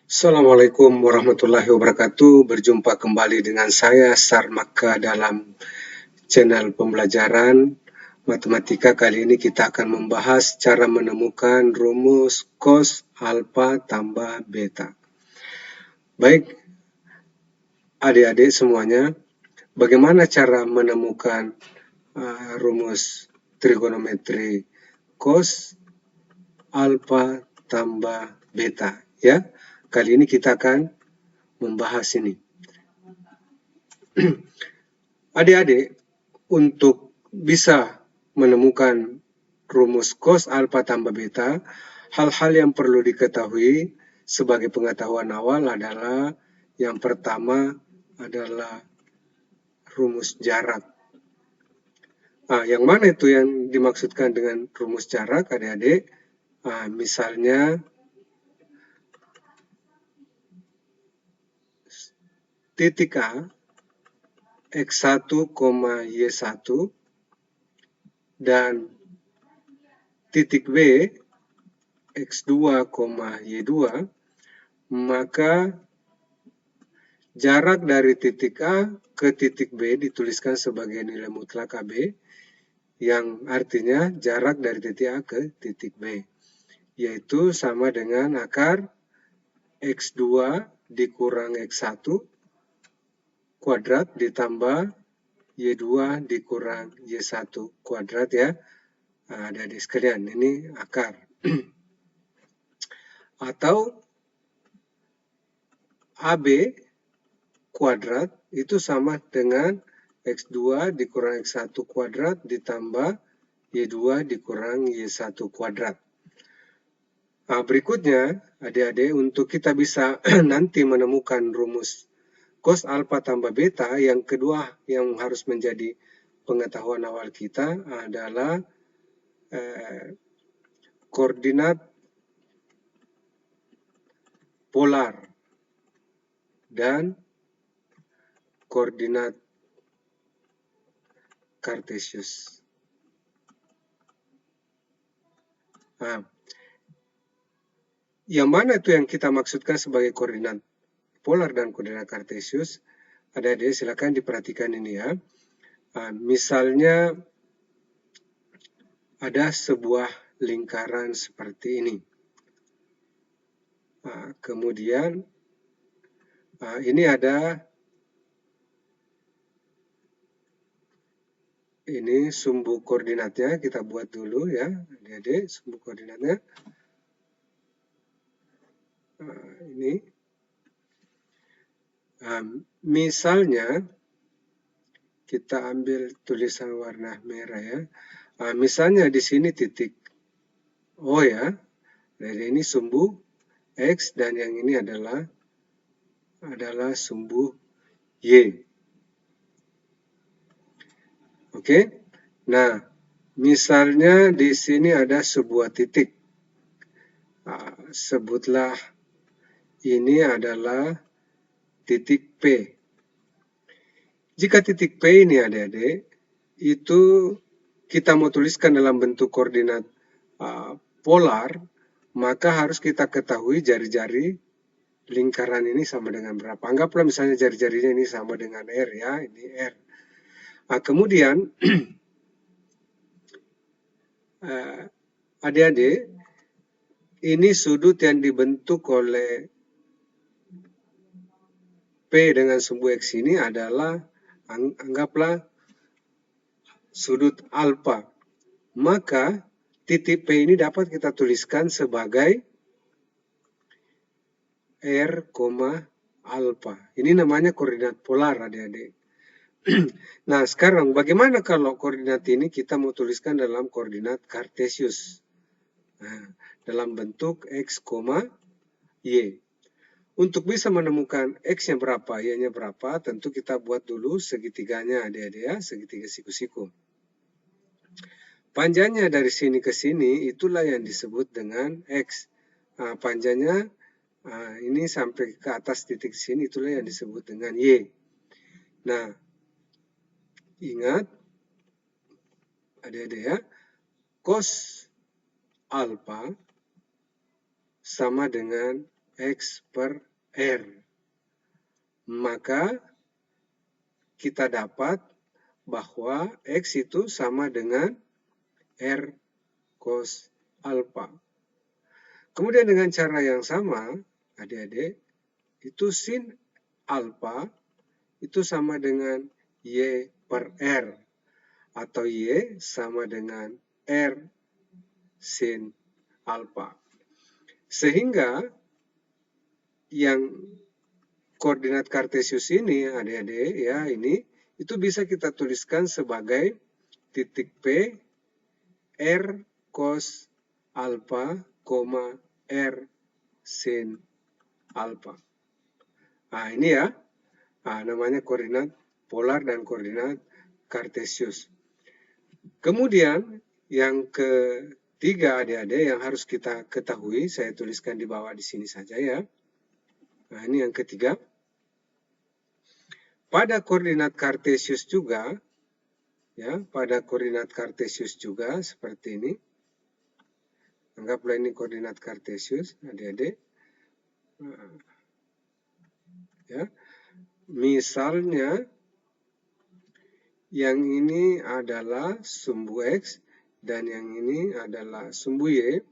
Assalamualaikum warahmatullahi wabarakatuh. Berjumpa kembali dengan saya Sarmaka dalam channel pembelajaran matematika. Kali ini kita akan membahas cara menemukan rumus cos alfa tambah beta. Baik, adik-adik semuanya, bagaimana cara menemukan rumus trigonometri cos alfa tambah beta? Ya, kali ini kita akan membahas ini. Adik-adik, untuk bisa menemukan rumus cos alfa tambah beta, hal-hal yang perlu diketahui sebagai pengetahuan awal adalah yang pertama adalah rumus jarak. Yang mana itu yang dimaksudkan dengan rumus jarak, adik-adik? Misalnya titik A X1, Y1 dan titik B X2, Y2, maka jarak dari titik A ke titik B dituliskan sebagai nilai mutlak AB, yang artinya jarak dari titik A ke titik B, yaitu sama dengan akar X2 dikurang X1 kuadrat ditambah Y2 dikurang Y1 kuadrat ya. Adik-adik sekalian, ini akar. Atau AB kuadrat itu sama dengan X2 dikurang X1 kuadrat ditambah Y2 dikurang Y1 kuadrat. Berikutnya, adik-adik, untuk kita bisa nanti menemukan rumus cos alfa tambah beta, yang kedua yang harus menjadi pengetahuan awal kita adalah koordinat polar dan koordinat kartesius. Yang mana itu yang kita maksudkan sebagai koordinat polar dan koordinat kartesius? Adik-adik silakan diperhatikan ini ya. Misalnya ada sebuah lingkaran seperti ini. Kemudian ini ada sumbu koordinatnya, kita buat dulu ya, adik-adik, sumbu koordinatnya. Ini. Misalnya kita ambil tulisan warna merah ya. Misalnya di sini titik O ya. Jadi ini sumbu X dan yang ini adalah sumbu Y. Oke. Nah, misalnya di sini ada sebuah titik. Sebutlah ini adalah titik P. Jika titik P ini adik-adik, itu kita mau tuliskan dalam bentuk koordinat polar, maka harus kita ketahui jari-jari lingkaran ini sama dengan berapa. Anggaplah misalnya jari-jarinya ini sama dengan R ya, ini R. Kemudian, adik-adik, ini sudut yang dibentuk oleh P dengan sumbu X ini adalah, anggaplah sudut alfa. Maka titik P ini dapat kita tuliskan sebagai R, alfa. Ini namanya koordinat polar adik-adik. Nah sekarang bagaimana kalau koordinat ini kita mau tuliskan dalam koordinat kartesius? Dalam bentuk X, Y. Untuk bisa menemukan X-nya berapa, Y-nya berapa, tentu kita buat dulu segitiganya adik-adik ya, segitiga siku-siku. Panjangnya dari sini ke sini itulah yang disebut dengan X. Panjangnya ini sampai ke atas titik sini itulah yang disebut dengan Y. Nah, ingat adik-adik ya, cos alfa sama dengan X per R. Maka kita dapat bahwa X itu sama dengan R cos alpha. Kemudian dengan cara yang sama, adik-adik, itu sin alpha itu sama dengan Y per R. Atau Y sama dengan R sin alpha. Sehingga yang koordinat kartesius ini, adik-adik, ya ini, itu bisa kita tuliskan sebagai titik P, R cos alpha, R sin alpha. Nah, ini ya, namanya koordinat polar dan koordinat kartesius. Kemudian, yang ketiga, adik-adik, yang harus kita ketahui, saya tuliskan di bawah di sini saja ya. Nah, ini yang ketiga. Pada koordinat kartesius juga, ya, pada koordinat kartesius juga seperti ini. Anggaplah ini koordinat kartesius, adik-adik. Ya, misalnya yang ini adalah sumbu X dan yang ini adalah sumbu Y.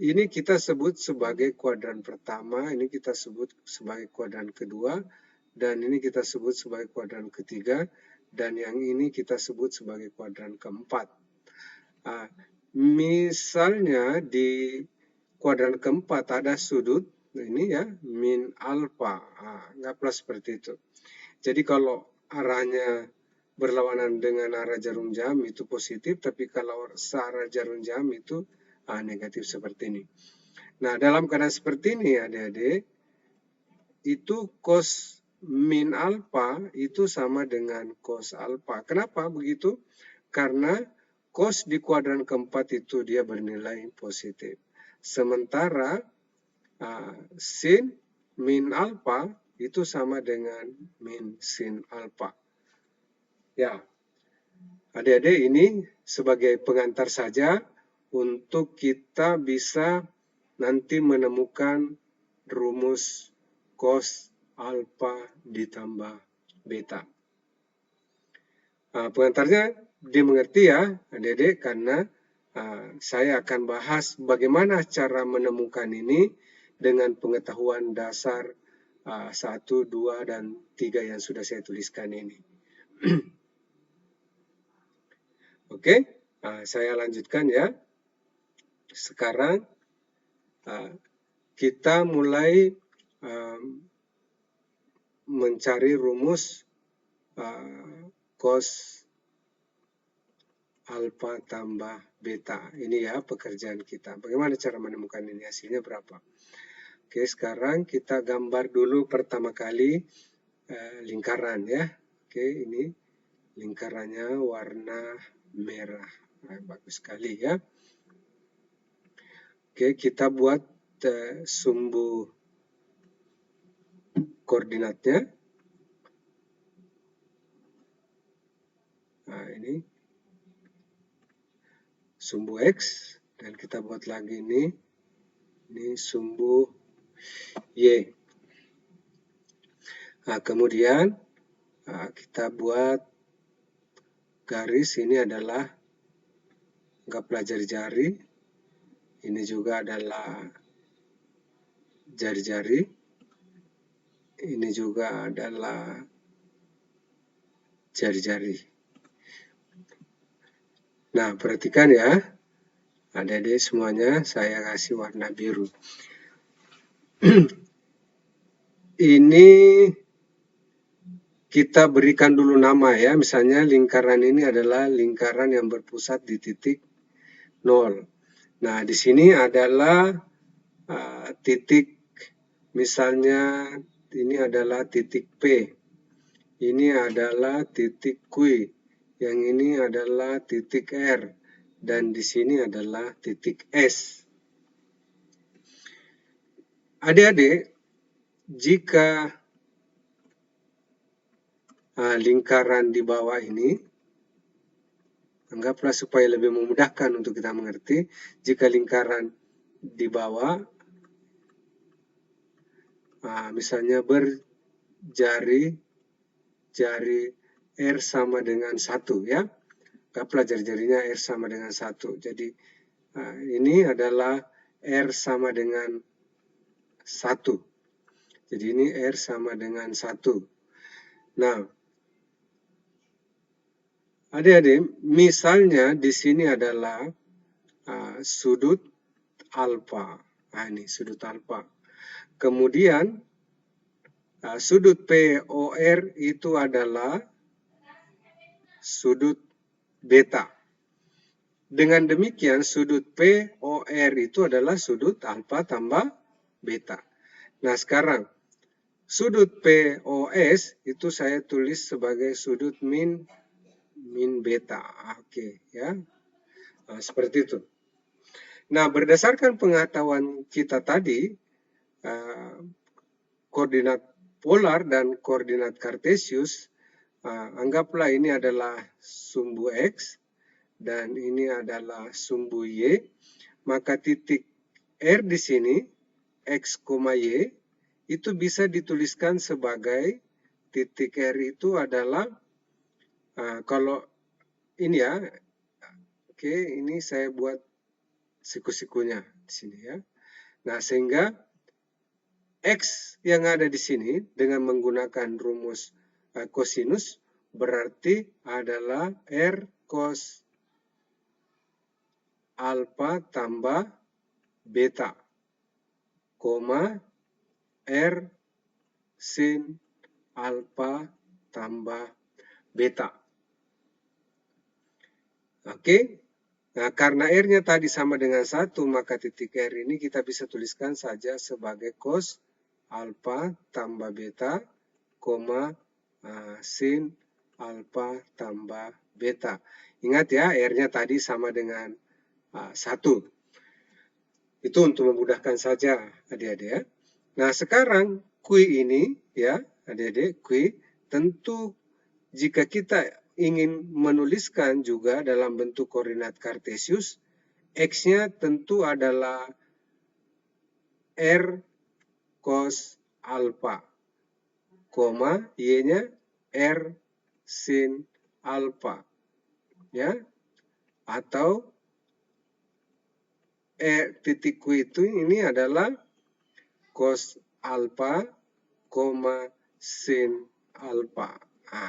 Ini kita sebut sebagai kuadran pertama, ini kita sebut sebagai kuadran kedua, dan ini kita sebut sebagai kuadran ketiga, dan yang ini kita sebut sebagai kuadran keempat. Misalnya di kuadran keempat ada sudut, ini ya, min alfa, anggaplah seperti itu. Jadi kalau arahnya berlawanan dengan arah jarum jam itu positif, tapi kalau searah jarum jam itu negatif seperti ini. Nah, dalam keadaan seperti ini adik-adik, itu cos min alfa itu sama dengan cos alfa. Kenapa begitu? Karena cos di kuadran keempat itu dia bernilai positif. Sementara sin min alfa itu sama dengan min sin alfa. Ya, adik-adik, ini sebagai pengantar saja untuk kita bisa nanti menemukan rumus cos alfa ditambah beta. Pengantarnya dimengerti ya, adik-adik, karena saya akan bahas bagaimana cara menemukan ini dengan pengetahuan dasar 1, 2, dan 3 yang sudah saya tuliskan ini. Oke, saya lanjutkan ya. Sekarang kita mulai mencari rumus cos alfa tambah beta. Ini ya pekerjaan kita. Bagaimana cara menemukan ini? Hasilnya berapa? Oke, sekarang kita gambar dulu pertama kali lingkaran ya. Oke, ini lingkarannya warna merah. Bagus sekali ya. Oke, kita buat sumbu koordinatnya. Nah, ini sumbu X, dan kita buat lagi ini sumbu Y. Nah, kemudian kita buat garis, ini adalah anggaplah jari-jari, ini juga adalah jari-jari, ini juga adalah jari-jari. Nah, perhatikan ya, adik-adik semuanya saya kasih warna biru. Ini kita berikan dulu nama ya, misalnya lingkaran ini adalah lingkaran yang berpusat di titik 0. Nah, di sini adalah titik, misalnya ini adalah titik P, ini adalah titik Q, yang ini adalah titik R, dan di sini adalah titik S. Adik-adik, jika lingkaran di bawah ini, anggaplah supaya lebih memudahkan untuk kita mengerti, jika lingkaran di bawah misalnya berjari R sama dengan 1 ya. Anggaplah jari-jarinya R sama dengan 1. Jadi ini adalah R sama dengan 1. Jadi ini R sama dengan 1. Nah, adik-adik, misalnya di sini adalah sudut alfa. Nah, ini sudut alfa. Kemudian sudut POR itu adalah sudut beta. Dengan demikian sudut POR itu adalah sudut alfa tambah beta. Nah sekarang sudut POS itu saya tulis sebagai sudut min beta. Oke ya. Nah, seperti itu. Nah berdasarkan pengetahuan kita tadi, koordinat polar dan koordinat kartesius, anggaplah ini adalah sumbu X dan ini adalah sumbu Y, maka titik R di sini, X, Y, itu bisa dituliskan sebagai titik R itu adalah, kalau ini ya, oke, ini saya buat siku-sikunya di sini ya. Nah, sehingga X yang ada di sini dengan menggunakan rumus kosinus berarti adalah R cos alfa tambah beta, koma R sin alfa tambah beta. Oke, nah karena R-nya tadi sama dengan 1, maka titik R ini kita bisa tuliskan saja sebagai cos alfa tambah beta, koma sin alfa tambah beta. Ingat ya, R-nya tadi sama dengan 1. Itu untuk memudahkan saja adik-adik ya. Nah sekarang Q ini ya adik-adik, Q tentu jika kita ingin menuliskan juga dalam bentuk koordinat kartesius, X-nya tentu adalah R cos alfa, koma Y-nya R sin alfa ya, atau titik Q itu ini adalah cos alfa, koma sin alfa.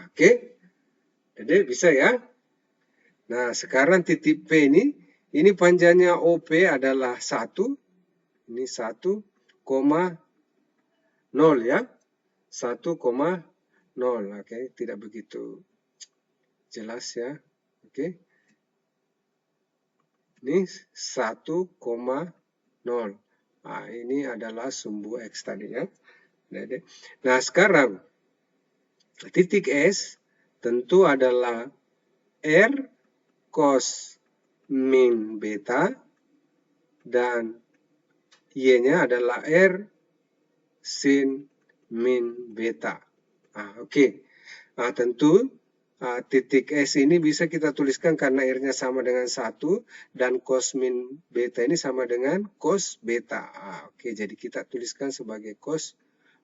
Oke, jadi bisa ya. Nah, sekarang titik P ini panjangnya OP adalah 1. Ini 1, 0 ya. 1,0. Oke, tidak begitu jelas ya. Oke. Ini 1,0. Nah, ini adalah sumbu X tadi ya. Nah, sekarang titik S tentu adalah R cos min beta dan Y-nya adalah R sin min beta. Oke. Tentu titik S ini bisa kita tuliskan karena R-nya sama dengan 1 dan cos min beta ini sama dengan cos beta. Oke, jadi kita tuliskan sebagai cos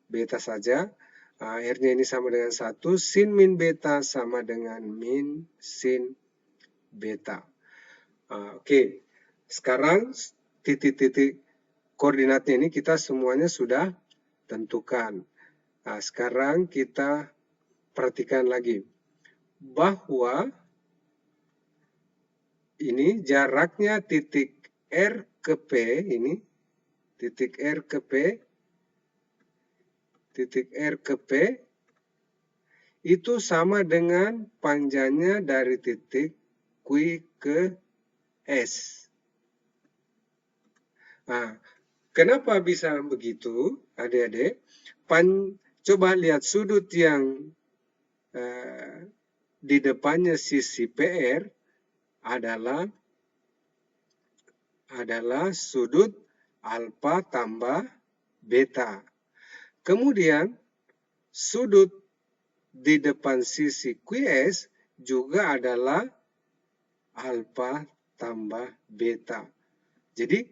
beta saja. R-nya ini sama dengan 1, sin min beta sama dengan min sin beta. Oke, sekarang titik-titik koordinatnya ini kita semuanya sudah tentukan. Sekarang kita perhatikan lagi bahwa ini jaraknya titik R ke P ini, titik R ke P, titik R ke P itu sama dengan panjangnya dari titik Q ke S. Kenapa bisa begitu, adik-adik? Coba lihat sudut yang di depannya sisi PR adalah sudut alfa tambah beta. Kemudian sudut di depan sisi QS juga adalah alfa tambah beta. Jadi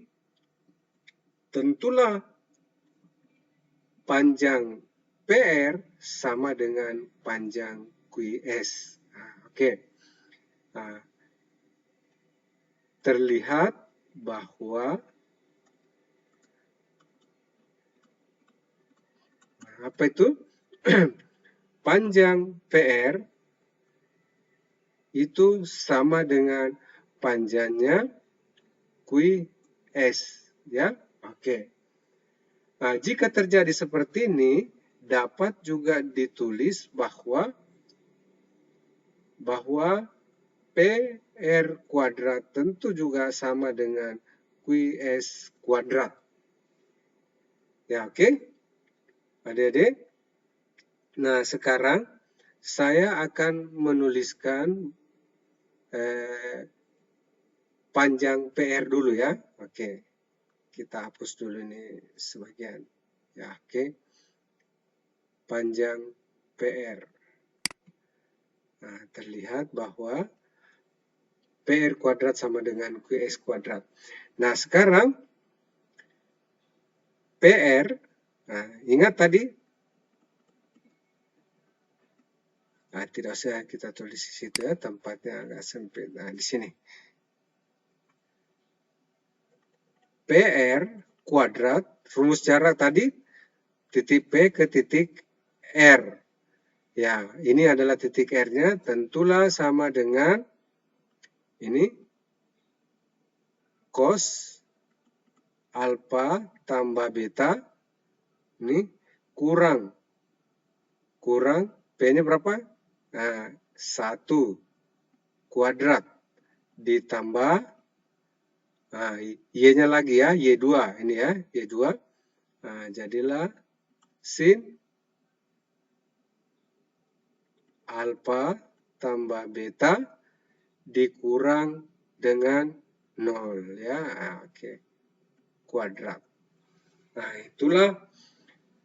tentulah panjang PR sama dengan panjang QS. Oke. Terlihat bahwa apa itu? Panjang PR itu sama dengan panjangnya QS, ya. Oke. Nah, jika terjadi seperti ini, dapat juga ditulis bahwa PR kuadrat tentu juga sama dengan QS kuadrat. Ya, oke? Adik-adik? Nah, sekarang saya akan menuliskan panjang PR dulu ya. Oke. Kita hapus dulu ini sebagian. Ya, oke. Panjang PR. Nah, terlihat bahwa PR kuadrat sama dengan QS kuadrat. Nah, sekarang PR, nah, ingat tadi? Nah, tidak usah kita tulis di situ ya, tempatnya agak sempit. Nah, di sini. PR kuadrat, rumus jarak tadi, titik P ke titik R. Ya, ini adalah titik R-nya, tentulah sama dengan ini cos alfa tambah beta, ini kurang P-nya berapa? Nah, 1 kuadrat ditambah Y-nya lagi ya, Y2 ini ya, Y2. Nah, jadilah sin alfa tambah beta dikurang dengan 0 ya. Oke. Kuadrat. Nah, itulah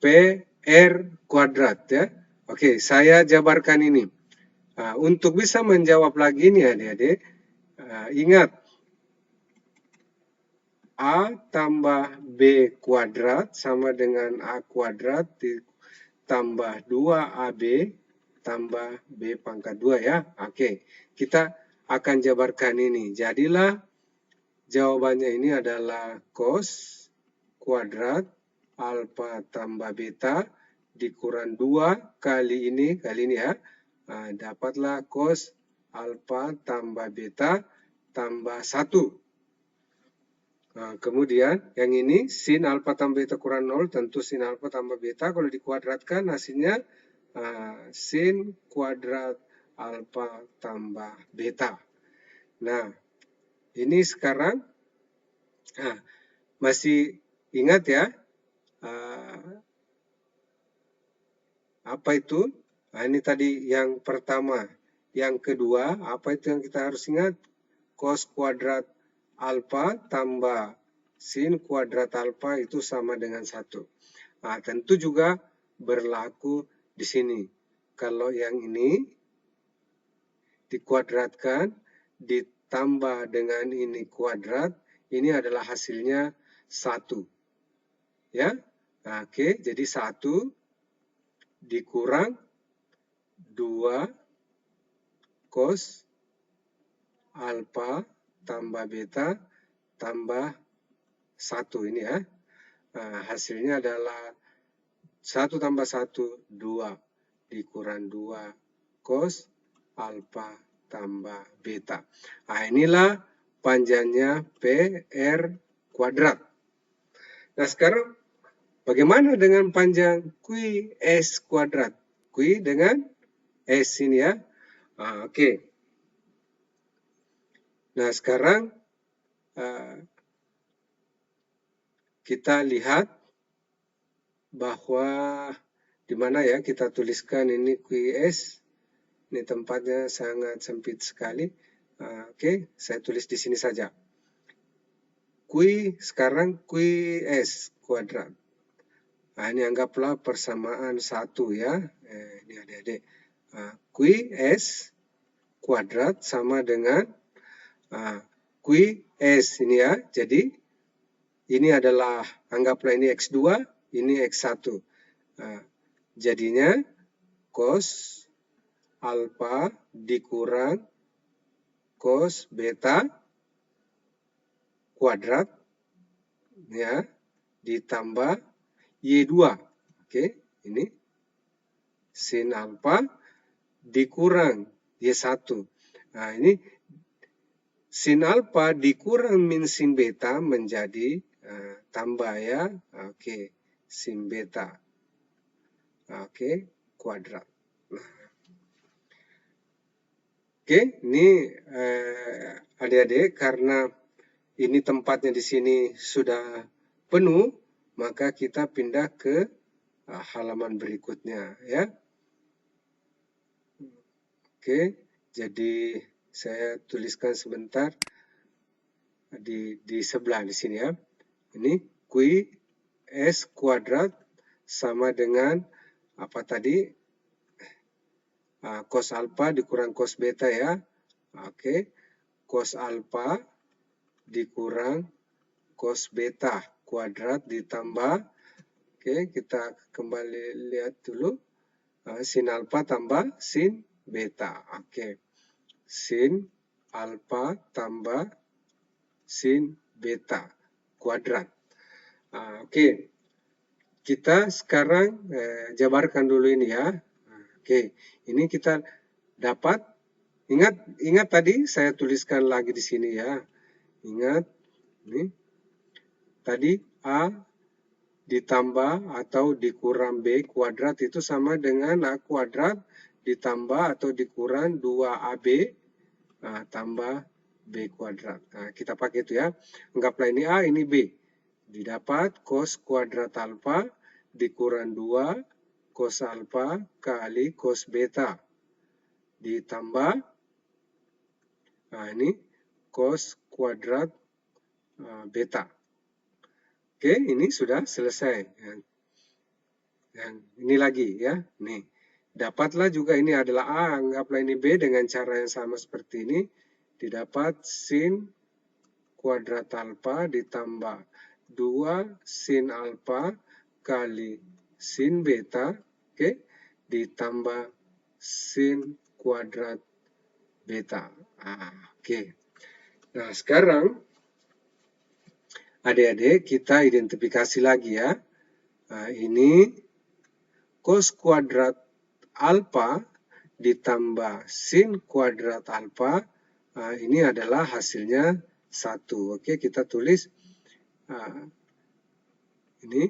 PR kuadrat ya. Oke, saya jabarkan ini. Nah, untuk bisa menjawab lagi nih adik-adik, ingat A tambah B kuadrat sama dengan A kuadrat ditambah 2AB tambah B pangkat 2 ya. Oke, kita akan jabarkan ini. Jadilah jawabannya ini adalah cos kuadrat alfa tambah beta dikurang 2 kali ini ya. Nah, dapatlah cos alfa tambah beta tambah 1. Nah, kemudian yang ini sin alfa tambah beta kurang 0, tentu sin alfa tambah beta kalau dikuadratkan hasilnya sin kuadrat alfa tambah beta. Nah, ini sekarang masih ingat ya apa itu? Nah, ini tadi yang pertama. Yang kedua, apa itu yang kita harus ingat? Cos kuadrat alfa tambah sin kuadrat alfa itu sama dengan 1. Nah, tentu juga berlaku di sini. Kalau yang ini dikuadratkan ditambah dengan ini kuadrat, ini adalah hasilnya 1. Ya. Nah, oke, jadi 1 dikurang 2 cos alfa tambah beta tambah 1 ini ya. Nah, hasilnya adalah 1 tambah 1, 2 dikurang 2 cos alfa tambah beta. Nah, inilah panjangnya PR kuadrat. Nah, sekarang bagaimana dengan panjang QS kuadrat? Q dengan S ini ya. Oke. Nah, sekarang kita lihat bahwa di mana ya kita tuliskan ini QS. Ini tempatnya sangat sempit sekali. Oke, saya tulis di sini saja. Sekarang QS kuadrat. Nah, ini anggaplah persamaan 1 ya. Ini adik-adik. QS kuadrat sama dengan QS ini ya. Jadi ini adalah anggaplah ini X2, ini X1. Nah, jadinya cos alfa dikurang cos beta kuadrat ya ditambah Y2. Oke, ini sin alfa dikurang Y1. Nah, ini sin alfa dikurang min sin beta menjadi tambah ya. Oke, sin beta. Oke, kuadrat. Nah, oke, ini adik-adik karena ini tempatnya di sini sudah penuh, maka kita pindah ke halaman berikutnya ya. Oke, jadi saya tuliskan sebentar di sebelah di sini ya. Ini QS kuadrat sama dengan apa tadi? Cos alfa dikurang cos beta ya. Oke, cos alfa dikurang cos beta kuadrat ditambah. Oke, kita kembali lihat dulu. Sin alfa tambah sin beta. Oke, sin alfa tambah sin beta kuadrat. Oke, kita sekarang jabarkan dulu ini ya. Oke, ini kita dapat, ingat tadi saya tuliskan lagi di sini ya. Ingat, ini tadi A ditambah atau dikurang B kuadrat itu sama dengan A kuadrat ditambah atau dikurang 2AB tambah B kuadrat. Nah, kita pakai itu ya. Anggaplah ini A, ini B. Didapat cos kuadrat alfa dikurang 2 cos alfa kali cos beta. Ditambah, nah ini cos kuadrat beta. Oke, ini sudah selesai. Yang ini lagi ya. Nih, dapatlah juga ini adalah A, anggaplah ini B dengan cara yang sama seperti ini. Didapat sin kuadrat alfa ditambah 2 sin alfa kali sin beta, oke, ditambah sin kuadrat beta. Oke. Nah, sekarang adik-adik kita identifikasi lagi ya. Nah, ini cos kuadrat alfa ditambah sin kuadrat alfa, ini adalah hasilnya 1. Oke, kita tulis ini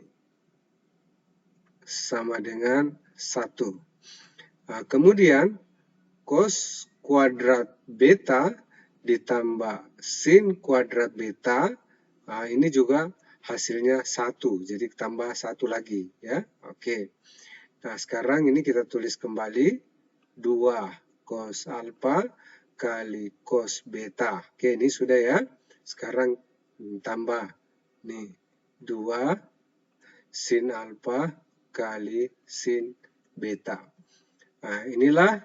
sama dengan 1. Kemudian cos kuadrat beta ditambah sin kuadrat beta, ini juga hasilnya 1. Jadi tambah 1 lagi ya. Oke. Nah, sekarang ini kita tulis kembali 2 cos alfa kali cos beta. Oke, ini sudah ya. Sekarang tambah nih 2 sin alfa kali sin beta. Nah, inilah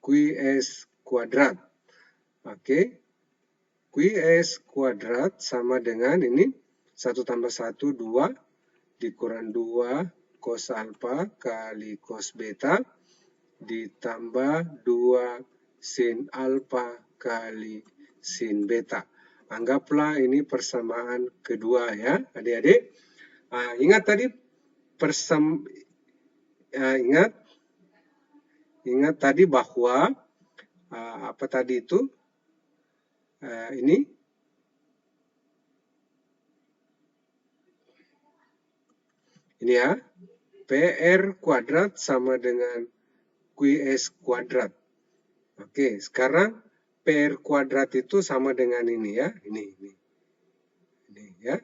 QS kuadrat. Oke. QS kuadrat sama dengan ini 1 tambah 1 2 dikurang 2 cos alfa kali cos beta ditambah 2 sin alfa kali sin beta. Anggaplah ini persamaan kedua ya adik-adik. Ingat tadi ingat tadi bahwa apa tadi itu ini ya, PR kuadrat sama dengan QS kuadrat. Oke, sekarang PR kuadrat itu sama dengan ini ya, ini ya.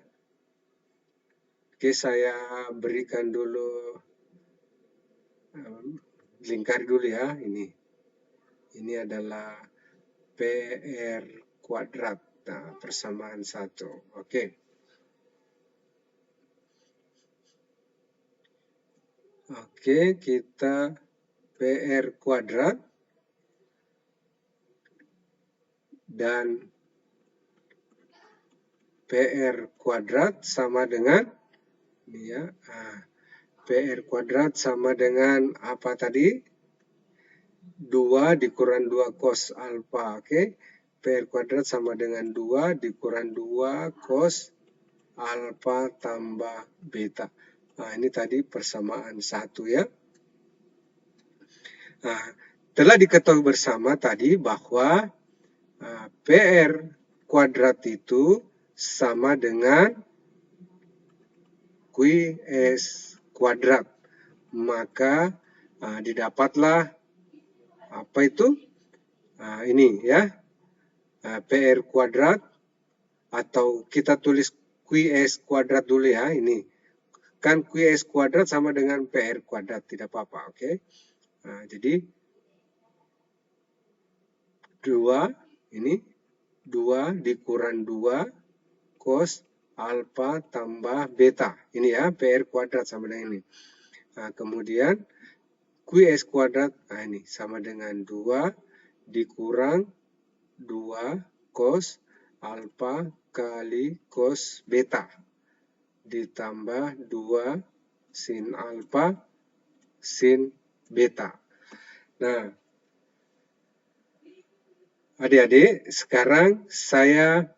Oke, saya berikan dulu lingkar dulu ya, ini. Ini adalah PR kuadrat, nah, persamaan 1. Oke. Oke, kita PR kuadrat dan PR kuadrat sama dengan ini ya, PR kuadrat sama dengan apa tadi? 2 dikurang 2 cos alfa, oke? PR kuadrat sama dengan 2 dikurang 2 cos alfa tambah beta. Nah, ini tadi persamaan 1 ya. Nah, telah diketahui bersama tadi bahwa PR kuadrat itu sama dengan QS kuadrat. Maka didapatlah apa itu? Ini ya, PR kuadrat, atau kita tulis QS kuadrat dulu ya, ini. Kan QS kuadrat sama dengan PR kuadrat, tidak apa-apa, oke? Jadi 2 ini 2 dikurang 2 cos alfa tambah beta. Ini ya, PR kuadrat sama dengan ini. Kemudian QS kuadrat, ini sama dengan 2 dikurang 2 cos alfa kali cos beta ditambah 2 sin alfa sin beta. Nah, adik-adik, sekarang saya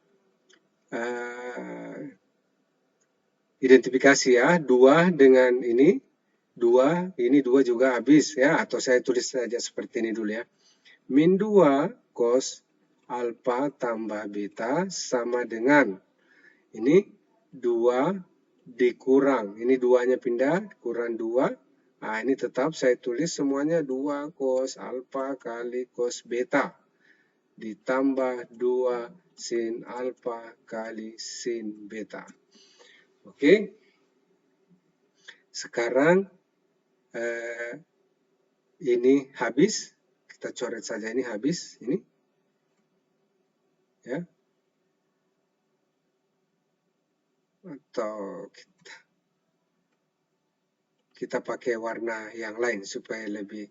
identifikasi ya, 2 dengan ini 2 juga habis ya, atau saya tulis saja seperti ini dulu ya. Min 2 cos alfa tambah beta sama dengan ini 2 dikurang, ini 2-nya pindah, kurang 2. Nah, ini tetap saya tulis semuanya 2 cos alfa kali cos beta ditambah 2 sin alfa kali sin beta. Oke. Sekarang ini habis, kita coret saja ini habis, ini ya, atau kita pakai warna yang lain supaya lebih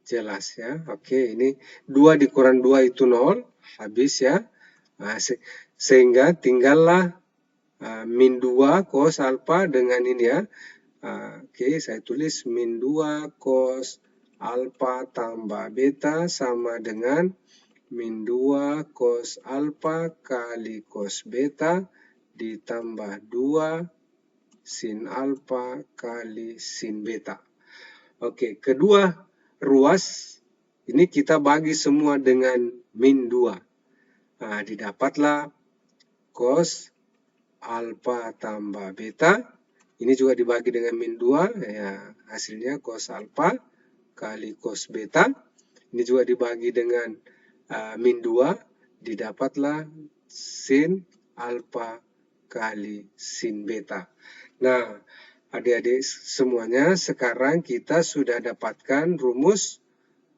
jelas ya. Oke, ini 2 dikurang 2 itu 0, habis ya. Sehingga tinggallah min 2 cos alfa dengan ini ya. Oke, saya tulis min 2 cos alfa tambah beta sama dengan min 2 cos alfa kali cos beta ditambah 2 sin alfa kali sin beta. Oke, kedua ruas ini kita bagi semua dengan min 2. Nah, didapatlah cos alfa tambah beta. Ini juga dibagi dengan min 2, ya, hasilnya cos alfa kali cos beta. Ini juga dibagi dengan min 2, didapatlah sin alfa kali sin beta. Nah, adik-adik semuanya, sekarang kita sudah dapatkan rumus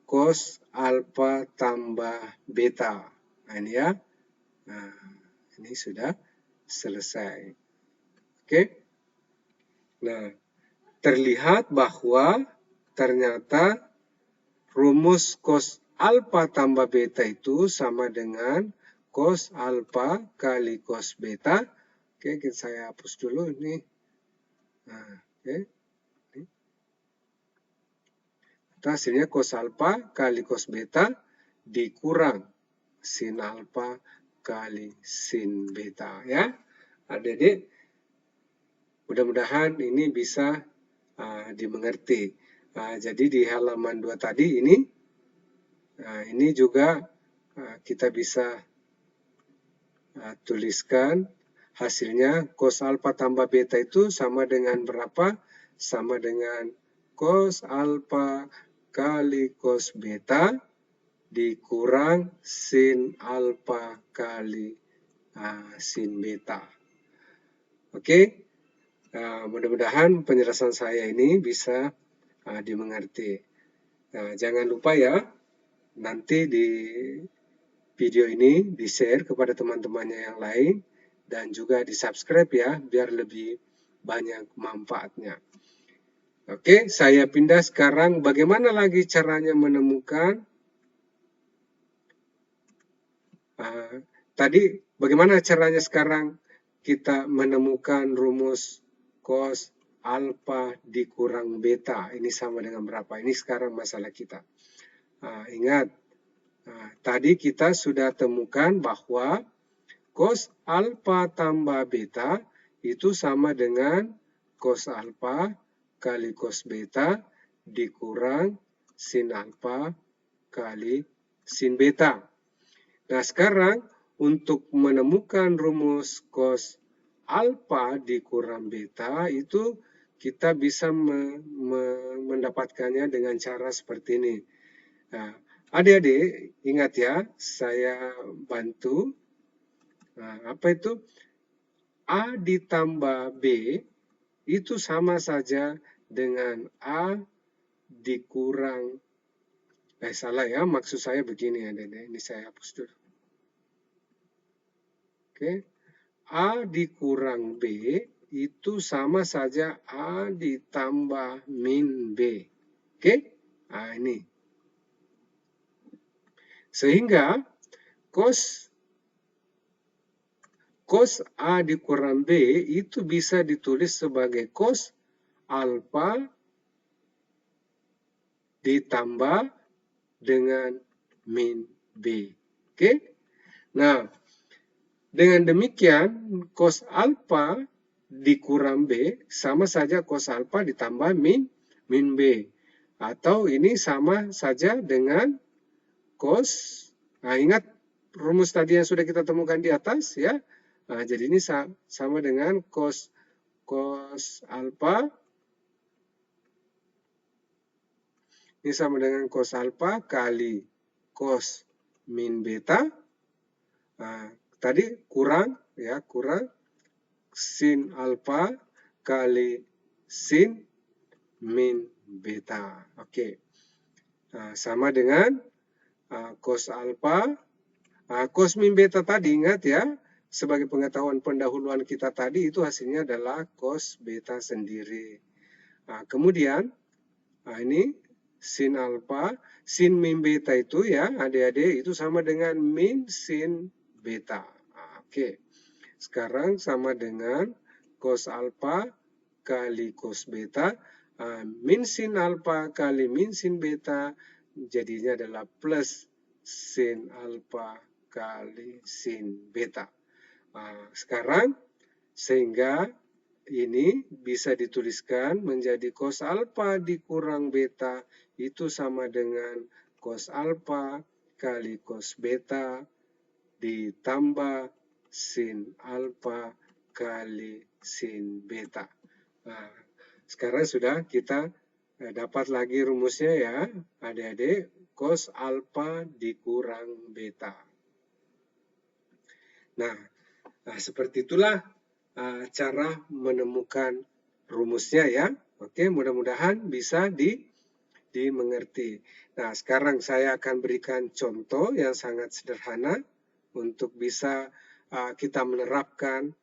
cos alfa tambah beta. Nah, ini ya. Nah, ini sudah selesai. Oke. Nah, terlihat bahwa ternyata rumus cos alfa tambah beta itu sama dengan cos alfa kali cos beta. Oke, saya hapus dulu ini. Nah, oke. Hasilnya cos alfa kali cos beta dikurang sin alfa kali sin beta ya. Adik-adik, mudah-mudahan ini bisa dimengerti. Jadi di halaman 2 tadi ini juga kita bisa tuliskan hasilnya cos alfa tambah beta itu sama dengan berapa? Sama dengan cos alfa kali cos beta dikurang sin alfa kali sin beta. Oke. Mudah-mudahan penjelasan saya ini bisa dimengerti. Jangan lupa ya, nanti di video ini di-share kepada teman-temannya yang lain dan juga di-subscribe ya, biar lebih banyak manfaatnya. Oke, saya pindah sekarang bagaimana lagi caranya menemukan tadi bagaimana caranya sekarang kita menemukan rumus cos alfa dikurang beta. Ini sama dengan berapa? Ini sekarang masalah kita. Ingat, tadi kita sudah temukan bahwa cos alfa tambah beta itu sama dengan cos alfa kali cos beta dikurang sin alfa kali sin beta. Nah, sekarang untuk menemukan rumus cos alfa dikurang beta itu kita bisa mendapatkannya dengan cara seperti ini. Nah, adik-adik ingat ya, saya bantu. Nah, apa itu? A ditambah B itu sama saja dengan A dikurang, salah ya, maksud saya begini adik-adik, ini saya hapus dulu. Oke, A dikurang B itu sama saja A ditambah min B. Oke, ini. Sehingga cos A dikurang B itu bisa ditulis sebagai cos alfa ditambah dengan min B. Oke? Nah, dengan demikian cos alfa dikurang B sama saja cos alfa ditambah min B. Atau ini sama saja dengan cos, ingat rumus tadi yang sudah kita temukan di atas ya. Jadi ini sama dengan cos alfa. Ini sama dengan cos alfa kali cos min beta. Tadi kurang sin alfa kali sin min beta. Oke. Sama dengan cos alfa, cos min beta tadi ingat ya, sebagai pengetahuan pendahuluan kita tadi itu hasilnya adalah cos beta sendiri. Kemudian ini sin alfa, sin min beta itu ya adik-adik itu sama dengan min sin beta. Oke, sekarang sama dengan cos alfa kali cos beta, min sin alfa kali min sin beta jadinya adalah plus sin alfa kali sin beta. Sekarang sehingga ini bisa dituliskan menjadi cos alfa dikurang beta itu sama dengan cos alfa kali cos beta ditambah sin alfa kali sin beta. Sekarang sudah kita dapat lagi rumusnya ya, adik-adik, cos alfa dikurang beta. Nah, seperti itulah cara menemukan rumusnya ya. Oke, mudah-mudahan bisa dimengerti. Nah, sekarang saya akan berikan contoh yang sangat sederhana untuk bisa kita menerapkan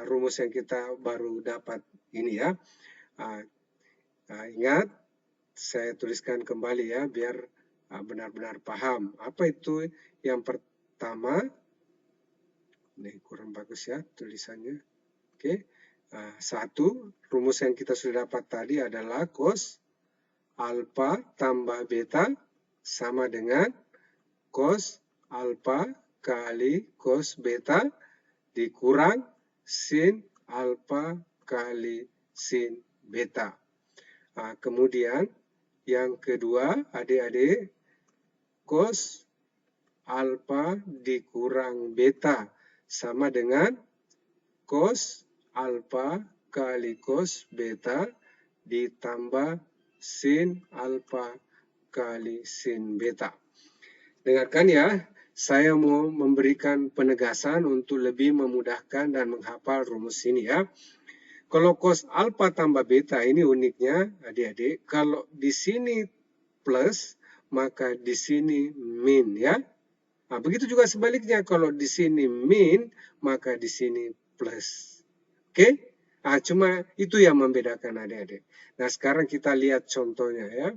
rumus yang kita baru dapat ini ya. Ingat, saya tuliskan kembali ya, biar benar-benar paham. Apa itu yang pertama? Ini kurang bagus ya tulisannya. Oke, satu, rumus yang kita sudah dapat tadi adalah cos alfa tambah beta sama dengan cos alfa kali cos beta dikurang sin alfa kali sin beta. Kemudian yang kedua adik-adik, cos alfa dikurang beta sama dengan cos alfa kali cos beta ditambah sin alfa kali sin beta. Dengarkan ya, saya mau memberikan penegasan untuk lebih memudahkan dan menghafal rumus ini ya. Kalau cos alfa tambah beta ini uniknya adik-adik, kalau di sini plus maka di sini min ya. Begitu juga sebaliknya, kalau di sini min maka di sini plus. Oke? Cuma itu yang membedakan adik-adik. Nah, sekarang kita lihat contohnya ya.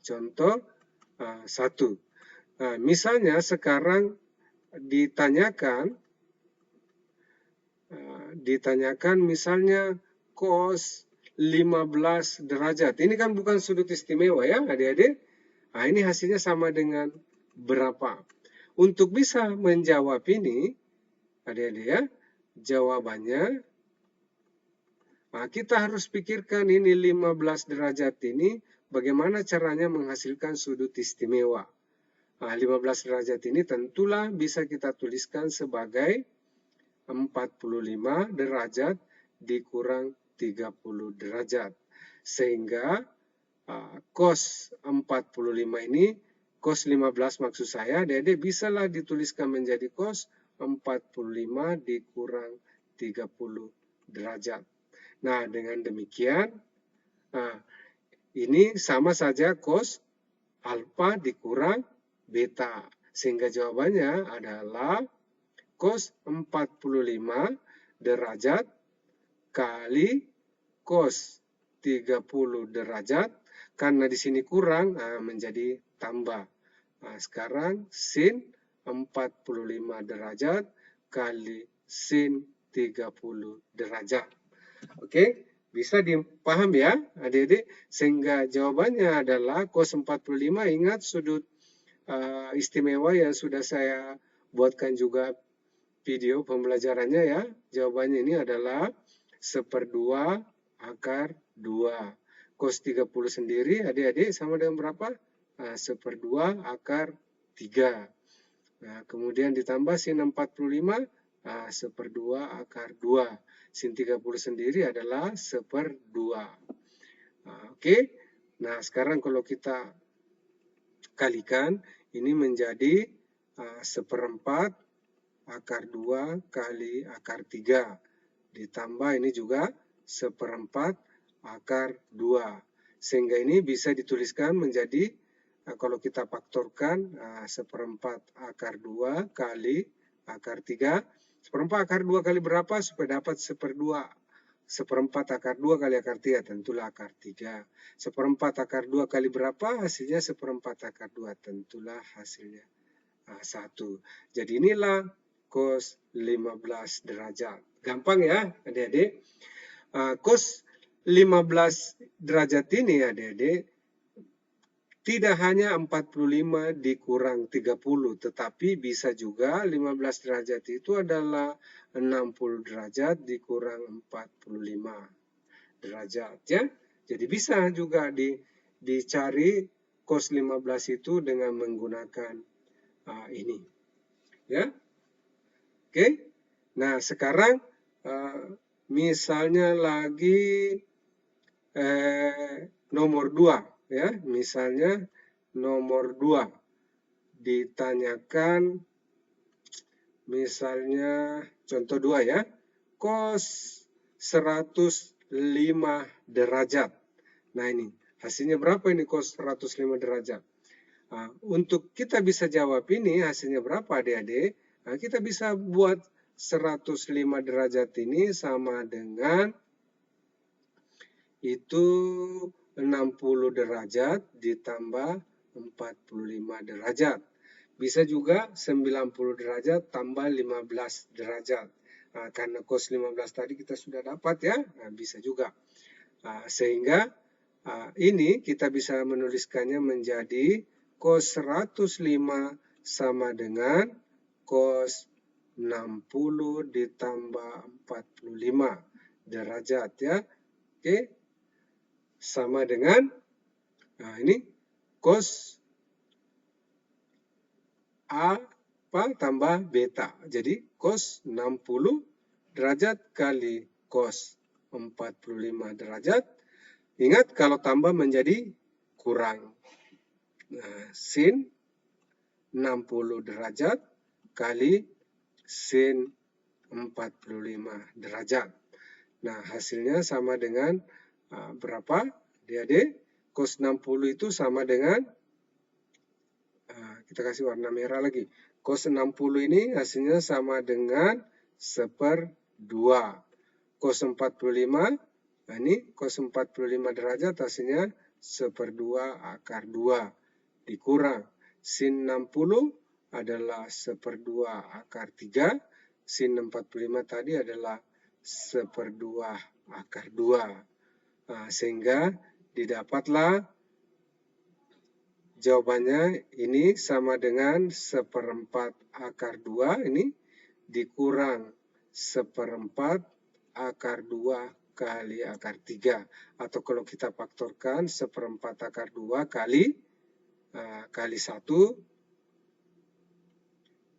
Contoh 1. Misalnya sekarang ditanyakan misalnya cos 15 derajat. Ini kan bukan sudut istimewa ya adik-adik. Nah, ini hasilnya sama dengan berapa? Untuk bisa menjawab ini, adik-adik ya, jawabannya, nah, kita harus pikirkan ini 15 derajat ini, bagaimana caranya menghasilkan sudut istimewa. Nah, 15 derajat ini tentulah bisa kita tuliskan sebagai 45 derajat dikurang 30 derajat. Sehingga cos 45 ini, cos 15 maksud saya, adik-adik bisalah dituliskan menjadi cos 45 dikurang 30 derajat. Nah, dengan demikian, ini sama saja cos alfa dikurang beta. Sehingga jawabannya adalah cos 45 derajat kali cos 30 derajat. Karena di sini kurang, menjadi tambah. Nah, sekarang sin 45 derajat kali sin 30 derajat. Oke, bisa dipaham ya adik-adik? Sehingga jawabannya adalah cos 45, ingat sudut istimewa yang sudah saya buatkan juga video pembelajarannya ya. Jawabannya ini adalah 1/2 akar 2. Cos 30 sendiri adik-adik sama dengan berapa? 1/2 akar 3. Nah, kemudian ditambah sin 45, 1/2 akar 2. Sin 30 sendiri adalah 1/2. Oke. Nah, sekarang kalau kita kalikan, ini menjadi 1/4 akar 2 kali akar 3. Ditambah ini juga 1/4 akar 2. Sehingga ini bisa dituliskan menjadi, kalau kita faktorkan, 1/4 akar 2 kali akar 3. 1/4 akar 2 kali berapa supaya dapat 1/2? 1/4 akar 2 kali akar 3, tentulah akar 3. 1/4 akar 2 kali berapa? Hasilnya 1/4 akar 2, tentulah hasilnya 1. Jadi inilah cos 15 derajat. Gampang ya adik-adik. Cos 15 derajat ini adik-adik tidak hanya 45 dikurang 30, tetapi bisa juga 15 derajat itu adalah 60 derajat dikurang 45 derajat ya. Jadi bisa juga dicari cos 15 itu dengan menggunakan ini. Ya. Oke. Nah, sekarang misalnya lagi nomor 2 ya, misalnya nomor 2 ditanyakan misalnya contoh 2 ya, cos 105 derajat. Nah, ini hasilnya berapa ini cos 105 derajat? Nah, untuk kita bisa jawab ini hasilnya berapa adik-adik? Nah, kita bisa buat 105 derajat ini sama dengan itu 60 derajat ditambah 45 derajat. Bisa juga 90 derajat tambah 15 derajat. Nah, karena cos 15 tadi kita sudah dapat ya, nah, bisa juga. Sehingga ini kita bisa menuliskannya menjadi cos 105 sama dengan cos 60 ditambah 45 derajat ya. Oke. Sama dengan, ini cos A tambah beta. Jadi cos 60 derajat kali cos 45 derajat. Ingat kalau tambah menjadi kurang. Nah, sin 60 derajat kali sin 45 derajat. Nah, hasilnya sama dengan berapa? Adik-adik, cos 60 itu sama dengan, kita kasih warna merah lagi. Cos 60 ini hasilnya sama dengan 1/2. Cos 45, nah ini cos 45 derajat hasilnya 1/2 akar 2. Dikurang. Sin 60 adalah 1/2 akar 3. Sin 45 tadi adalah 1/2 akar 2. Nah, sehingga didapatlah jawabannya ini sama dengan 1/4 akar 2 ini dikurang 1/4 akar 2 kali akar 3. Atau kalau kita faktorkan 1/4 akar 2 kali 1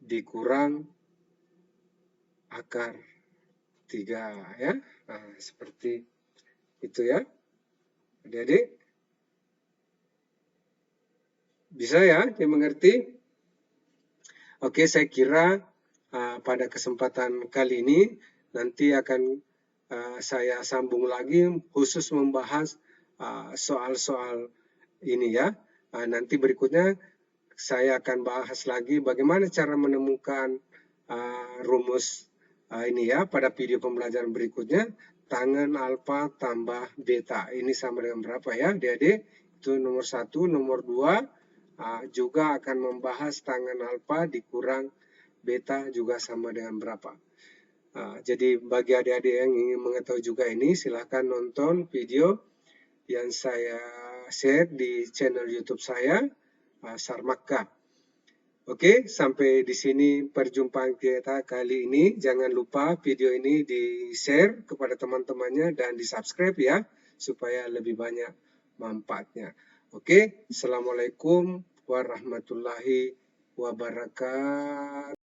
dikurang akar 3 ya. Nah, seperti itu ya. Adik-adik bisa ya dimengerti? Oke, saya kira pada kesempatan kali ini nanti akan saya sambung lagi khusus membahas soal-soal ini ya. Nanti berikutnya saya akan bahas lagi bagaimana cara menemukan rumus ini ya pada video pembelajaran berikutnya. Tangen alfa tambah beta ini sama dengan berapa ya adik-adik? Itu nomor 1, nomor 2 juga akan membahas tangen alfa dikurang beta juga sama dengan berapa. Jadi bagi adik-adik yang ingin mengetahui juga ini, silahkan nonton video yang saya share di channel YouTube saya, Sarmaka. Oke, sampai di sini perjumpaan kita kali ini. Jangan lupa video ini di-share kepada teman-temannya dan di-subscribe ya, supaya lebih banyak manfaatnya. Oke, Assalamualaikum warahmatullahi wabarakatuh.